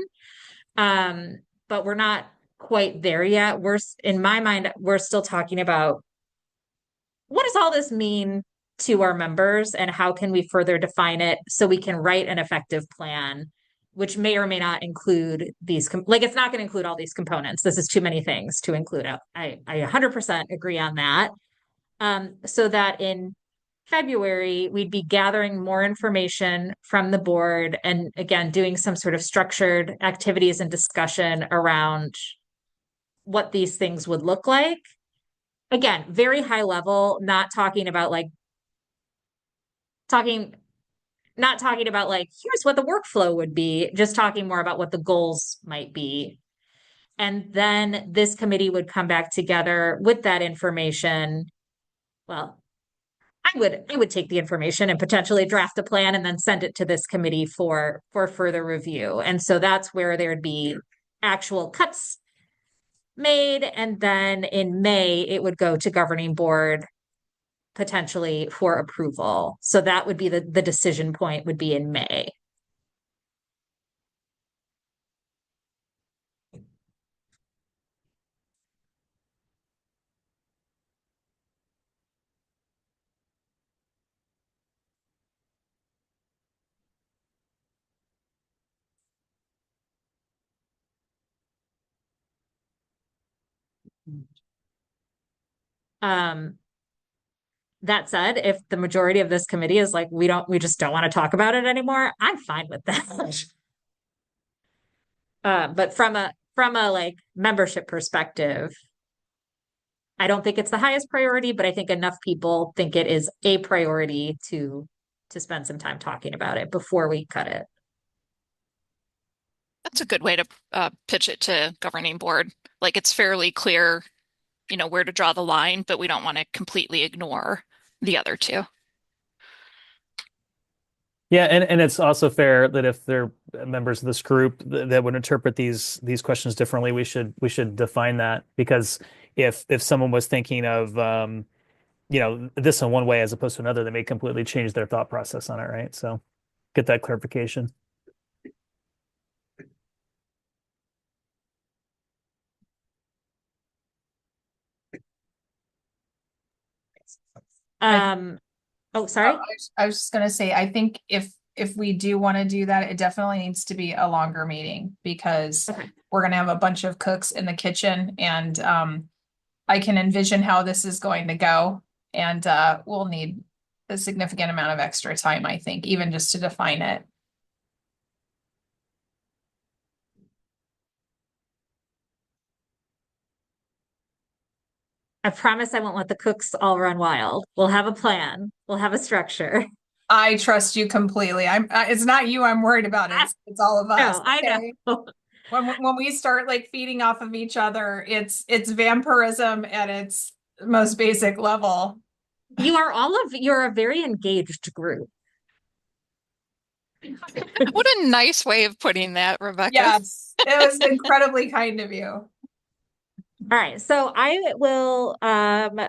But we're not quite there yet. In my mind, we're still talking about what does all this mean to our members and how can we further define it so we can write an effective plan, which may or may not include these, like it's not going to include all these components. This is too many things to include. I 100% agree on that. So that in February, we'd be gathering more information from the board and again, doing some sort of structured activities and discussion around what these things would look like. Again, very high level, not talking about like here's what the workflow would be, just talking more about what the goals might be. And then this committee would come back together with that information. Well, I would take the information and potentially draft a plan and then send it to this committee for further review. And so that's where there'd be actual cuts made. And then in May, it would go to governing board potentially for approval. So that would be the decision point would be in May. That said, if the majority of this committee is like, we just don't want to talk about it anymore, I'm fine with that. But from a like membership perspective, I don't think it's the highest priority, but I think enough people think it is a priority to spend some time talking about it before we cut it. That's a good way to pitch it to governing board. Like it's fairly clear, where to draw the line, but we don't want to completely ignore the other two. Yeah, and it's also fair that if they're members of this group that would interpret these questions differently, we should define that, because if someone was thinking of this in one way as opposed to another, they may completely change their thought process on it, right? So get that clarification. Sorry. I was just gonna say, I think if we do want to do that, it definitely needs to be a longer meeting because Okay. we're gonna have a bunch of cooks in the kitchen and I can envision how this is going to go. And we'll need a significant amount of extra time, I think, even just to define it. I promise I won't let the cooks all run wild. We'll have a plan. We'll have a structure. I trust you completely. It's not you I'm worried about. It's all of us. No, I Okay? know. When we start like feeding off of each other, it's vampirism at its most basic level. You're a very engaged group. What a nice way of putting that, Rebecca. Yes, it was incredibly kind of you. All right, so I will I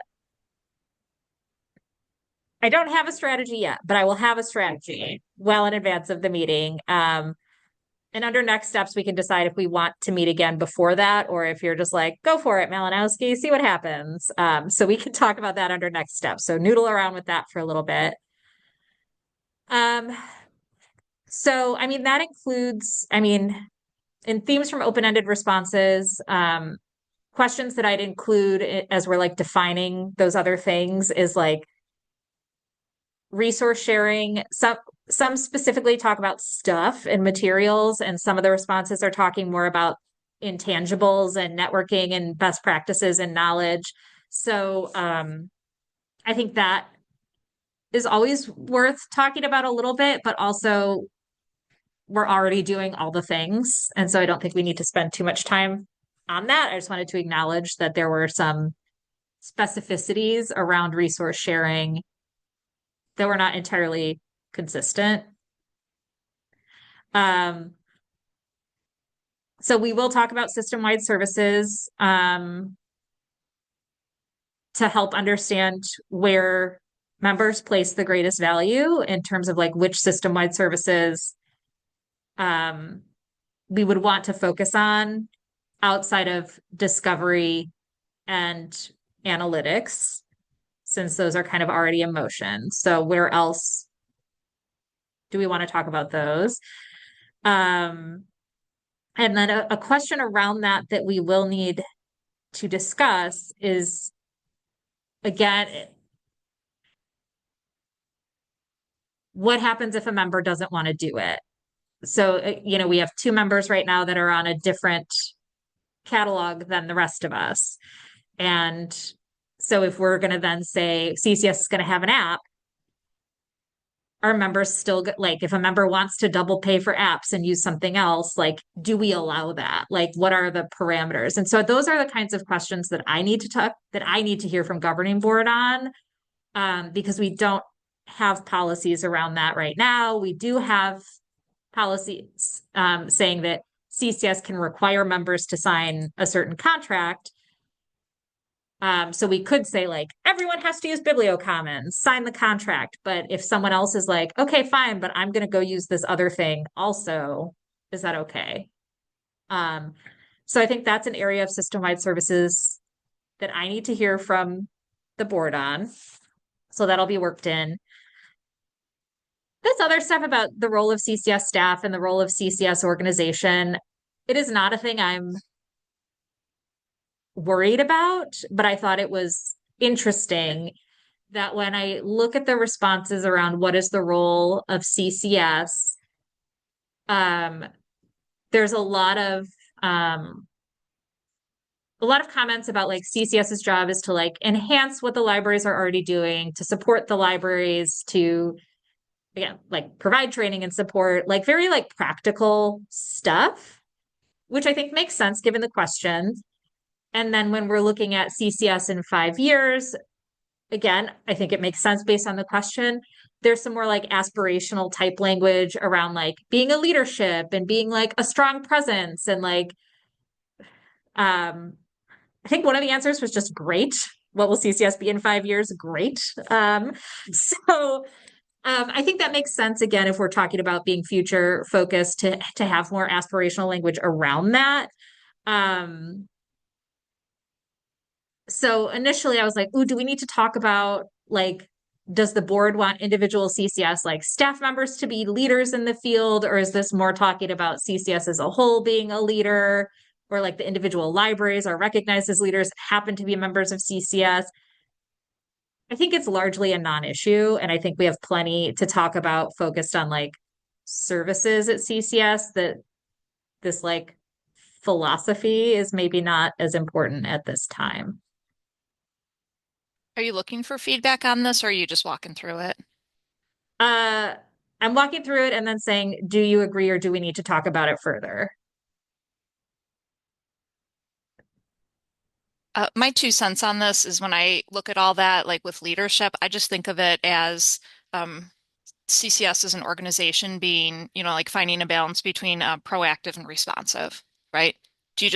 don't have a strategy yet, but I will have a strategy well in advance of the meeting. And under next steps, we can decide if we want to meet again before that, or if you're just like, go for it, Malinowski, see what happens. So we can talk about that under next steps. So noodle around with that for a little bit. So, I mean, that includes, in themes from open-ended responses, questions that I'd include as we're like defining those other things is like resource sharing. Some specifically talk about stuff and materials, and some of the responses are talking more about intangibles and networking and best practices and knowledge. So I think that is always worth talking about a little bit, but also we're already doing all the things. And so I don't think we need to spend too much time on that. I just wanted to acknowledge that there were some specificities around resource sharing that were not entirely consistent. So we will talk about system-wide services to help understand where members place the greatest value in terms of like which system-wide services we would want to focus on outside of discovery and analytics, since those are kind of already in motion. So where else do we want to talk about those? And then a question around that we will need to discuss is, again, what happens if a member doesn't want to do it? So, we have 2 members right now that are on a different catalog than the rest of us. And so if we're going to then say CCS is going to have an app, our members still like, if a member wants to double pay for apps and use something else, like, do we allow that? Like, what are the parameters? And so those are the kinds of questions that I need to hear from governing board on, because we don't have policies around that right now. We do have policies saying that CCS can require members to sign a certain contract. So we could say like, everyone has to use BiblioCommons, sign the contract. But if someone else is like, okay, fine, but I'm going to go use this other thing also, is that okay? So I think that's an area of system-wide services that I need to hear from the board on. So that'll be worked in. This other stuff about the role of CCS staff and the role of CCS organization, it is not a thing I'm worried about, but I thought it was interesting that when I look at the responses around what is the role of CCS, there's a lot of comments about like CCS's job is to like enhance what the libraries are already doing, to support the libraries, to again, like provide training and support, like very like practical stuff, which I think makes sense given the question. And then when we're looking at CCS in 5 years, again, I think it makes sense based on the question. There's some more like aspirational type language around like being a leadership and being like a strong presence. And like, I think one of the answers was just great. What will CCS be in 5 years? Great. So I think that makes sense, again, if we're talking about being future focused to have more aspirational language around that. So initially I was like, ooh, do we need to talk about like does the board want individual CCS like staff members to be leaders in the field, or is this more talking about CCS as a whole being a leader, or like the individual libraries are recognized as leaders, happen to be members of CCS? I think it's largely a non-issue, and I think we have plenty to talk about focused on like services at CCS, that this like philosophy is maybe not as important at this time. Are you looking for feedback on this, or are you just walking through it? I'm walking through it and then saying, do you agree or do we need to talk about it further? My 2 cents on this is when I look at all that, like with leadership, I just think of it as CCS as an organization being, like finding a balance between proactive and responsive, right? Do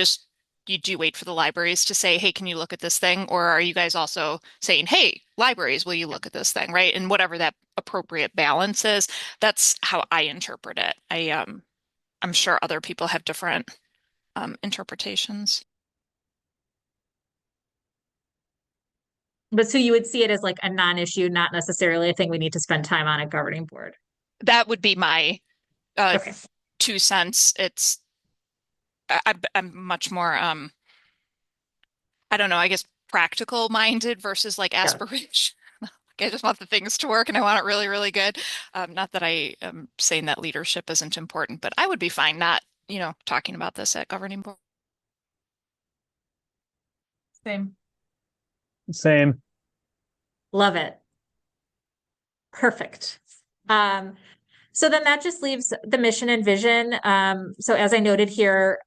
you wait for the libraries to say, hey, can you look at this thing? Or are you guys also saying, hey, libraries, will you look at this thing, right? And whatever that appropriate balance is, that's how I interpret it. I'm sure other people have different interpretations. But so you would see it as like a non-issue, not necessarily a thing we need to spend time on at governing board. That would be my Okay. 2 cents. I'm much more I don't know, I guess practical minded versus like aspiration. I just want the things to work and I want it really, really good. Not that I am saying that leadership isn't important, but I would be fine not, talking about this at governing board. Same. Same. Love it. Perfect. So then that just leaves the mission and vision. So as I noted here,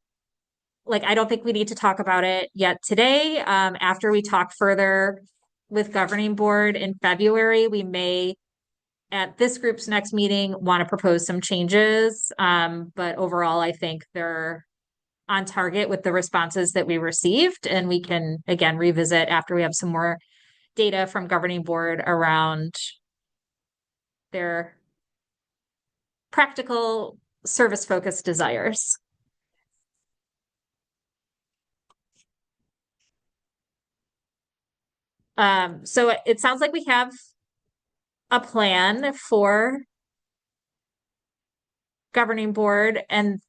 like, I don't think we need to talk about it yet today. After we talk further with governing board in February, we may, at this group's next meeting, want to propose some changes. But overall, I think they're on target with the responses that we received. And we can, again, revisit after we have some more data from governing board around their practical service-focused desires. So it sounds like we have a plan for governing board. And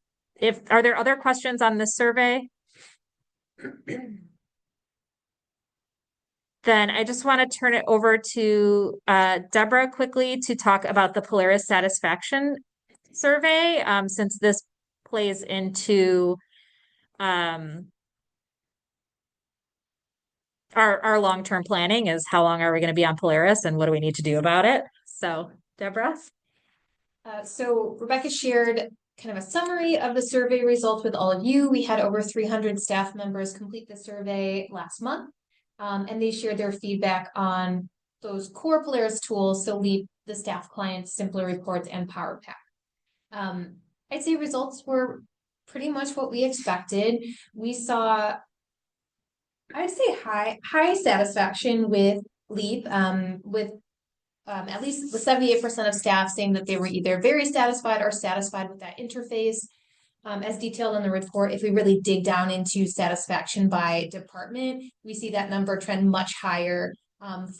are there other questions on this survey? Then I just want to turn it over to Deborah quickly to talk about the Polaris satisfaction survey, since this plays into our long-term planning, is how long are we going to be on Polaris and what do we need to do about it? So Deborah. So Rebecca shared kind of a summary of the survey results with all of you. We had over 300 staff members complete the survey last month, and they shared their feedback on those core Polaris tools, so LEAP, the staff clients, Simpler Reports, and PowerPack. I'd say results were pretty much what we expected. We saw, I'd say high satisfaction with LEAP, with at least the 78% of staff saying that they were either very satisfied or satisfied with that interface. As detailed in the report, if we really dig down into satisfaction by department, we see that number trend much higher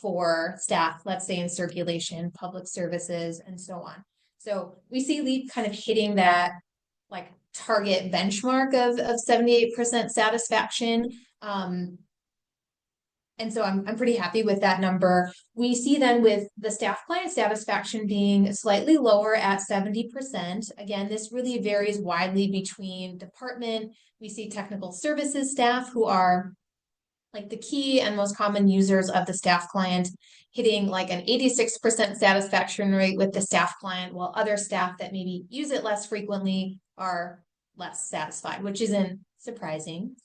for staff, let's say in circulation, public services, and so on. So we see LEAP kind of hitting that like target benchmark of 78% satisfaction. And so I'm pretty happy with that number. We see then with the staff client satisfaction being slightly lower at 70%. Again, this really varies widely between department. We see technical services staff, who are like the key and most common users of the staff client, hitting like an 86% satisfaction rate with the staff client, while other staff that maybe use it less frequently are less satisfied, which isn't surprising.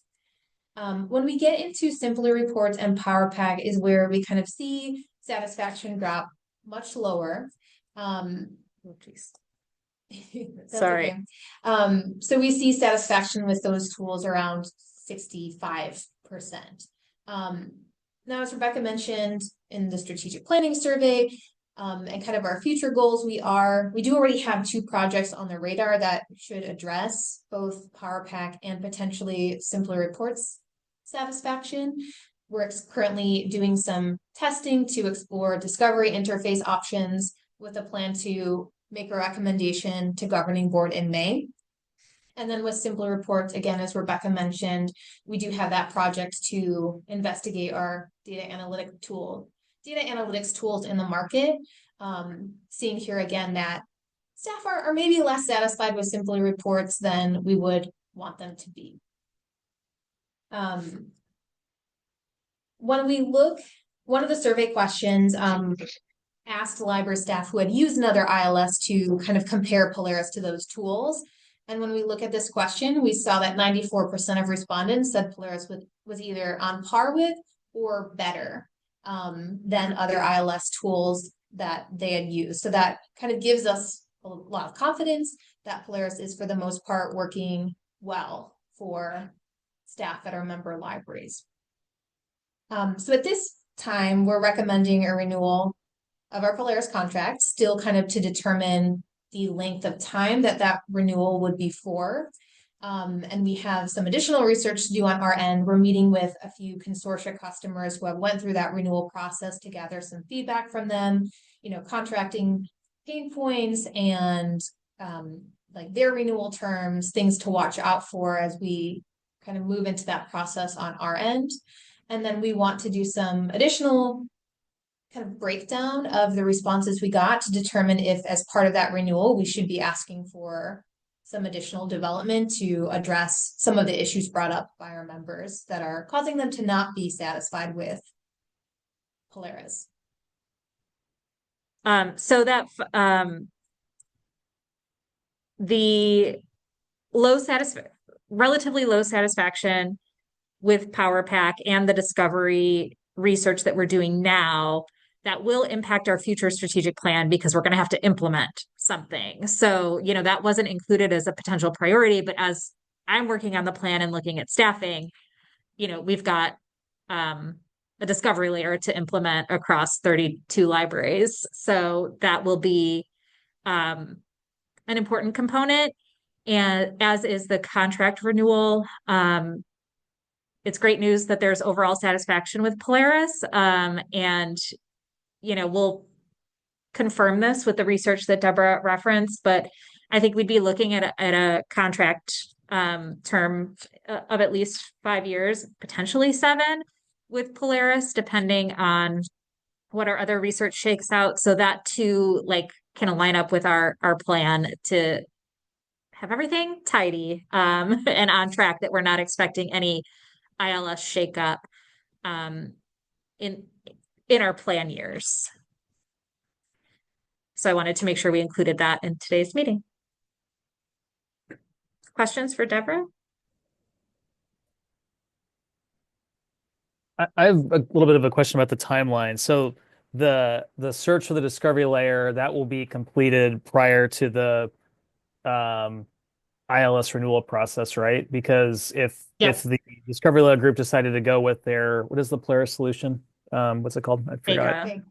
When we get into Simpler Reports and PowerPack is where we kind of see satisfaction drop much lower. Oh, geez. Sorry. Okay. So we see satisfaction with those tools around 65%. Now, as Rebecca mentioned in the strategic planning survey, and kind of our future goals, we do already have 2 projects on the radar that should address both PowerPack and potentially Simpler Reports satisfaction. We're currently doing some testing to explore discovery interface options with a plan to make a recommendation to governing board in May. And then with Simpler Reports, again, as Rebecca mentioned, we do have that project to investigate our data analytics tools in the market. Seeing here again that staff are maybe less satisfied with Simpler Reports than we would want them to be. When we look, one of the survey questions asked library staff who had used another ILS to kind of compare Polaris to those tools. And when we look at this question, we saw that 94% of respondents said Polaris was either on par with or better than other ILS tools that they had used. So that kind of gives us a lot of confidence that Polaris is, for the most part, working well for staff at our member libraries. So at this time, we're recommending a renewal of our Polaris contract, still kind of to determine the length of time that renewal would be for. And we have some additional research to do on our end. We're meeting with a few consortia customers who have went through that renewal process to gather some feedback from them, contracting pain points and like their renewal terms, things to watch out for as we kind of move into that process on our end. And then we want to do some additional kind of breakdown of the responses we got to determine if, as part of that renewal, we should be asking for some additional development to address some of the issues brought up by our members that are causing them to not be satisfied with Polaris. So that the relatively low satisfaction with PowerPack and the discovery research that we're doing now, that will impact our future strategic plan because we're going to have to implement something. So, that wasn't included as a potential priority, but as I'm working on the plan and looking at staffing, we've got a discovery layer to implement across 32 libraries. So that will be an important component, and as is the contract renewal. It's great news that there's overall satisfaction with Polaris. And, we'll confirm this with the research that Deborah referenced, but I think we'd be looking at a contract term of at least 5 years, potentially 7 with Polaris, depending on what our other research shakes out. So that too, kind of line up with our plan to have everything tidy and on track, that we're not expecting any ILS shakeup in our plan years. So I wanted to make sure we included that in today's meeting. Questions for Deborah? I have a little bit of a question about the timeline. So the search for the discovery layer, that will be completed prior to the ILS renewal process, right? Because if the discovery layer group decided to go with their, what is the Polaris solution? What's it called? I forgot. Vega.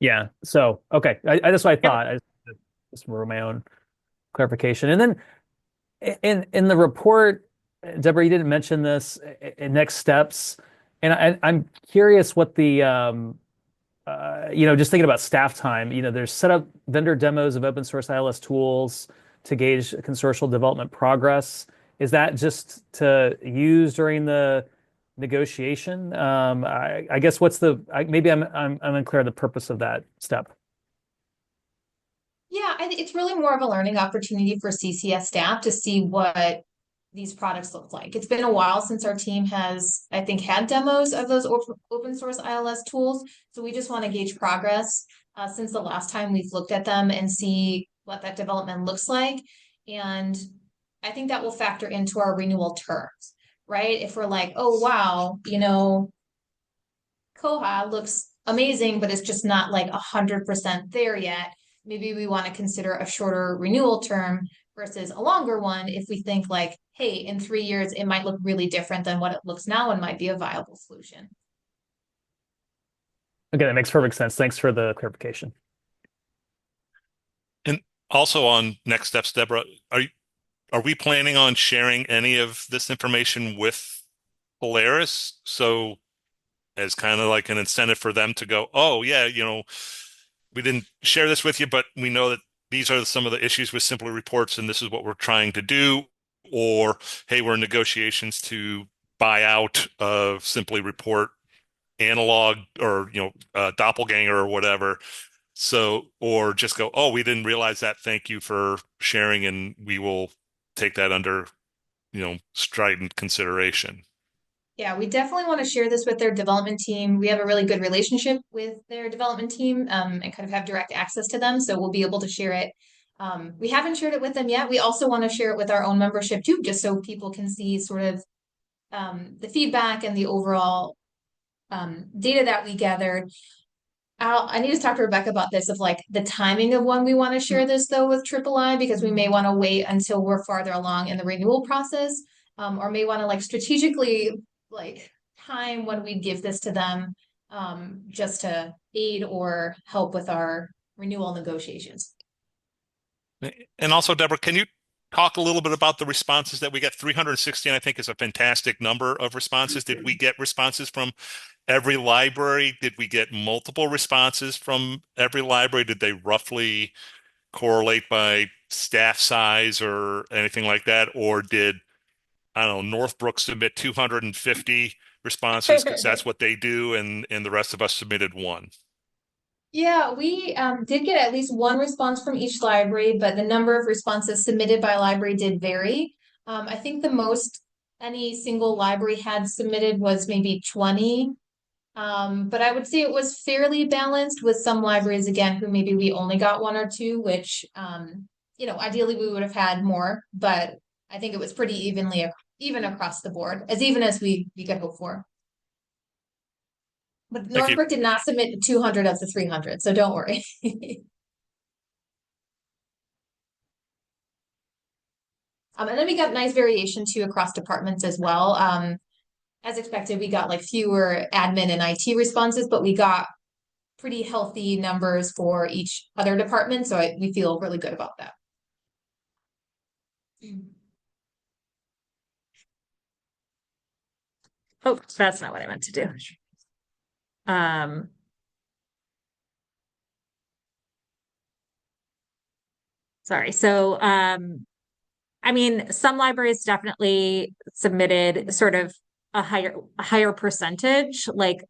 Yeah. So, okay. That's what I thought. I just for my own clarification. And then in the report, Deborah, you didn't mention this in next steps. And I'm curious what the, just thinking about staff time, there's set up vendor demos of open source ILS tools to gauge consortial development progress. Is that just to use during the negotiation? I guess maybe I'm unclear on the purpose of that step. Yeah, it's really more of a learning opportunity for CCS staff to see what these products look like. It's been a while since our team has, I think, had demos of those open source ILS tools. So we just want to gauge progress since the last time we've looked at them and see what that development looks like. And I think that will factor into our renewal terms, right? If we're like, oh, wow, Koha looks amazing, but it's just not like 100% there yet. Maybe we want to consider a shorter renewal term versus a longer one if we think like, hey, in 3 years, it might look really different than what it looks now and might be a viable solution. Okay, that makes perfect sense. Thanks for the clarification. And also on next steps, Deborah, are we planning on sharing any of this information with Polaris? So as kind of like an incentive for them to go, oh yeah, we didn't share this with you, but we know that these are some of the issues with Simply Reports, and this is what we're trying to do. Or, hey, we're in negotiations to buy out of Simply Report analog or doppelganger or whatever. So, or just go, oh, we didn't realize that. Thank you for sharing, and we will take that under, strident consideration. Yeah, we definitely want to share this with their development team. We have a really good relationship with their development team, and kind of have direct access to them. So we'll be able to share it. We haven't shared it with them yet. We also want to share it with our own membership too, just so people can see sort of the feedback and the overall data that we gathered. I need to talk to Rebecca about this, of like the timing of when we want to share this though with Triple I, because we may want to wait until we're farther along in the renewal process, or may want to like strategically like time when we give this to them, just to aid or help with our renewal negotiations. And also, Deborah, can you talk a little bit about the responses that we get? 316, I think, is a fantastic number of responses. Did we get responses from every library? Did we get multiple responses from every library? Did they roughly correlate by staff size or anything like that? Or did, I don't know, Northbrook submit 250 responses because that's what they do, and the rest of us submitted one? Yeah, we did get at least one response from each library, but the number of responses submitted by library did vary. I think the most any single library had submitted was maybe 20. But I would say it was fairly balanced, with some libraries, again, who maybe we only got one or two, which, ideally we would have had more, but I think it was pretty even across the board, as even as we could hope for. But Northbrook did not submit 200 of the 300, so don't worry. And then we got nice variation too across departments as well. As expected, we got like fewer admin and IT responses, but we got pretty healthy numbers for each other department. So we feel really good about that. Oh, that's not what I meant to do. Sorry. So, I mean, some libraries definitely submitted sort of a higher percentage, like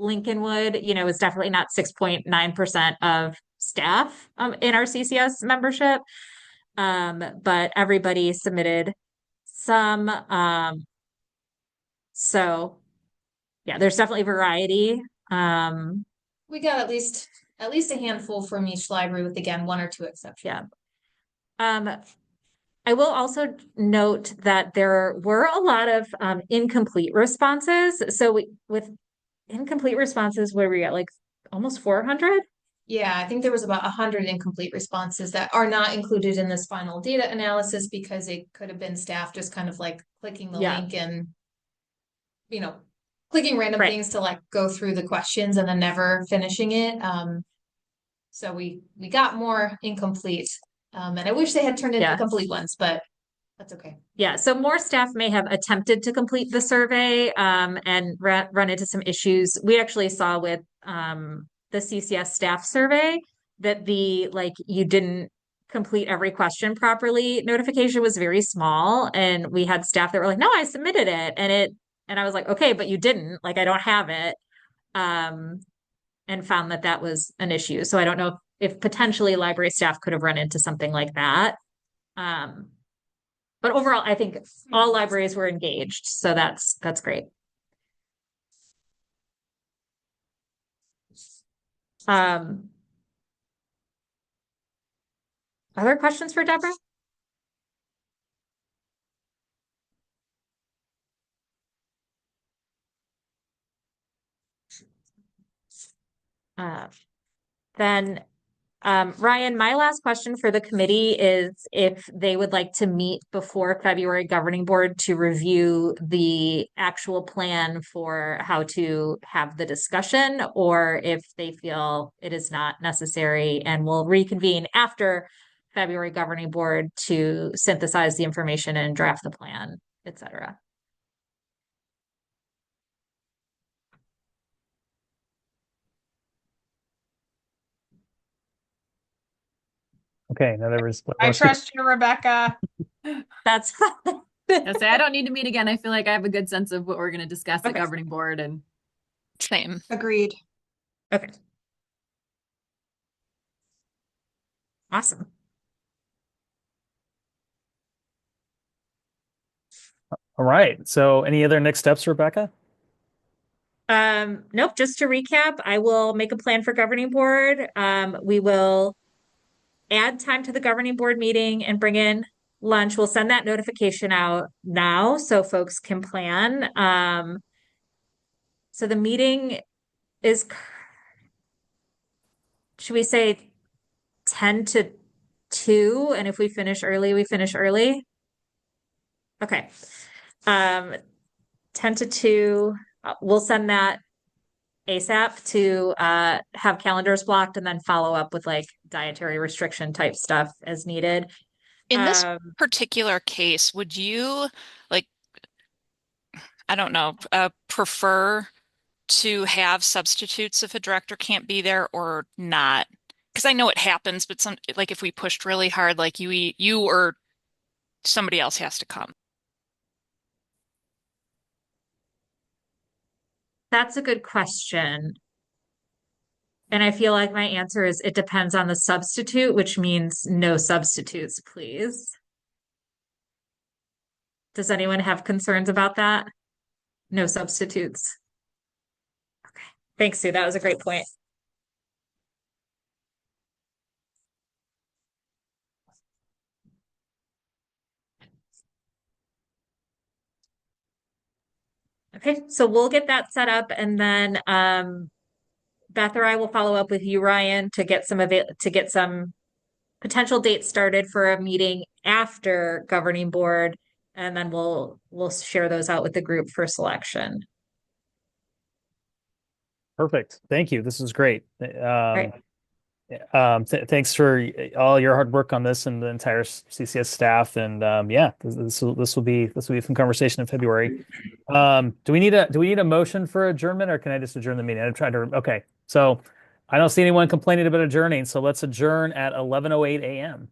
Lincolnwood, is definitely not 6.9% of staff in our CCS membership. But everybody submitted some. So yeah, there's definitely variety. We got at least a handful from each library, with again one or two exceptions. Yeah. I will also note that there were a lot of incomplete responses. So with incomplete responses, where we got like almost 400. Yeah, I think there was about 100 incomplete responses that are not included in this final data analysis, because it could have been staff just kind of like clicking the link and, clicking random things to like go through the questions and then never finishing it. So we got more incomplete. And I wish they had turned into complete ones, but that's okay. Yeah, so more staff may have attempted to complete the survey and run into some issues. We actually saw with the CCS staff survey that you didn't complete every question properly notification was very small, and we had staff that were like, no, I submitted it, and I was like, okay, but you didn't, like, I don't have it, and found that was an issue. So I don't know if potentially library staff could have run into something like that. But overall, I think all libraries were engaged, so that's great. Other questions for Deborah? Then Ryan, my last question for the committee is if they would like to meet before February governing board to review the actual plan for how to have the discussion, or if they feel it is not necessary and will reconvene after February governing board to synthesize the information and draft the plan, etc. Okay, now there was. I trust you, Rebecca. That's I say I don't need to meet again. I feel like I have a good sense of what we're going to discuss at Okay. governing board, and Same. Agreed. okay. Awesome. All right. So any other next steps, Rebecca? Nope, just to recap, I will make a plan for governing board. We will add time to the governing board meeting and bring in lunch. We'll send that notification out now so folks can plan. So the meeting is, should we say 10 to 2? And if we finish early, we finish early. Okay. 10 to 2, we'll send that ASAP to have calendars blocked and then follow up with like dietary restriction type stuff as needed. In this particular case, would you like, I don't know, prefer to have substitutes if a director can't be there or not? Because I know it happens, but some like if we pushed really hard, like you or somebody else has to come. That's a good question. And I feel like my answer is it depends on the substitute, which means no substitutes, please. Does anyone have concerns about that? No substitutes. Okay. Thanks, Sue. That was a great point. Okay, so we'll get that set up and then Beth or I will follow up with you, Ryan, to get some potential dates started for a meeting after governing board, and then we'll share those out with the group for selection. Perfect. Thank you. This is great. Right. Thanks for all your hard work on this and the entire CCS staff. And yeah, this will be a fun conversation in February. Do we need a motion for adjournment, or can I just adjourn the meeting? I'm trying to. Okay, so I don't see anyone complaining about adjourning, so let's adjourn at 11:08 a.m.